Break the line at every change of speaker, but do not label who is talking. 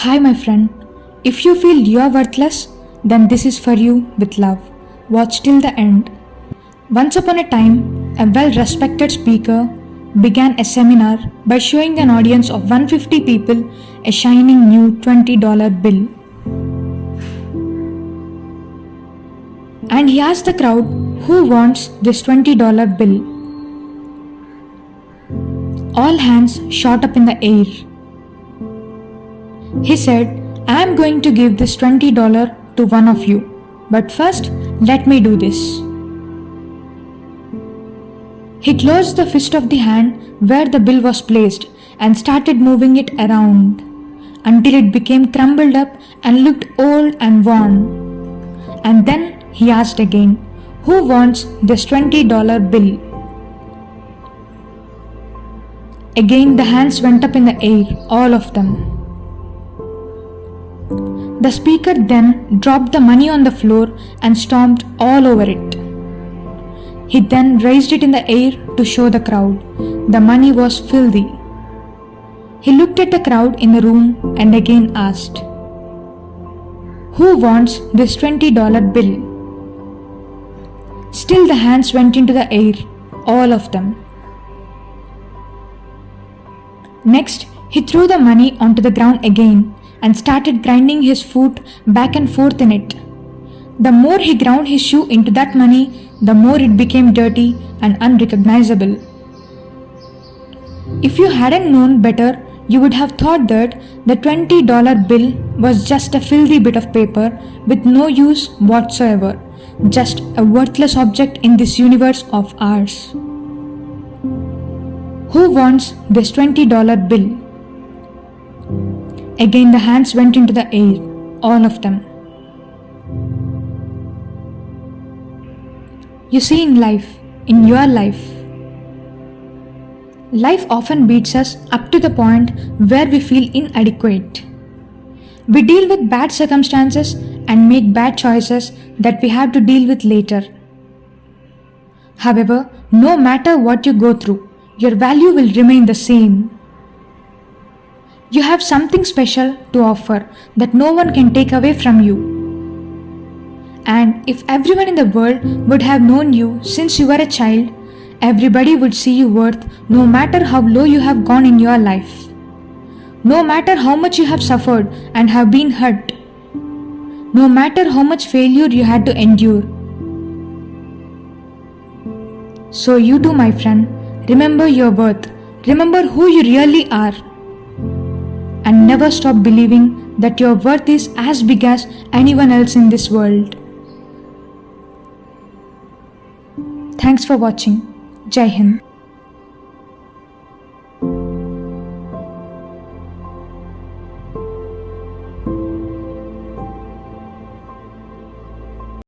Hi, my friend. If you feel you are worthless, then this is for you with love. Watch till the end. Once upon a time, a well respected speaker began a seminar by showing an audience of 150 people a shining new $20 bill. And he asked the crowd, who wants this $20 bill? All hands shot up in the air. He said, I am going to give this $20 to one of you, but first let me do this. He closed the fist of the hand where the bill was placed and started moving it around until it became crumbled up and looked old and worn. And then he asked again, who wants this $20 bill? Again the hands went up in the air, all of them. The speaker then dropped the money on the floor and stomped all over it. He then raised it in the air to show the crowd. The money was filthy. He looked at the crowd in the room and again asked, who wants this $20 bill? Still the hands went into the air, all of them. Next, he threw the money onto the ground again and started grinding his foot back and forth in it. The more he ground his shoe into that money, the more it became dirty and unrecognizable. If you hadn't known better, you would have thought that the $20 bill was just a filthy bit of paper with no use whatsoever, just a worthless object in this universe of ours. Who wants this $20 bill? Again the hands went into the air, all of them. You see, in life, in your life often beats us up to the point where we feel inadequate. We deal with bad circumstances and make bad choices that we have to deal with later. However, no matter what you go through, your value will remain the same. You have something special to offer that no one can take away from you. And if everyone in the world would have known you since you were a child, everybody would see your worth no matter how low you have gone in your life. No matter how much you have suffered and have been hurt. No matter how much failure you had to endure. So you too, my friend, remember your worth. Remember who you really are. And never stop believing that your worth is as big as anyone else in this world. Thanks for watching. Jai Hind.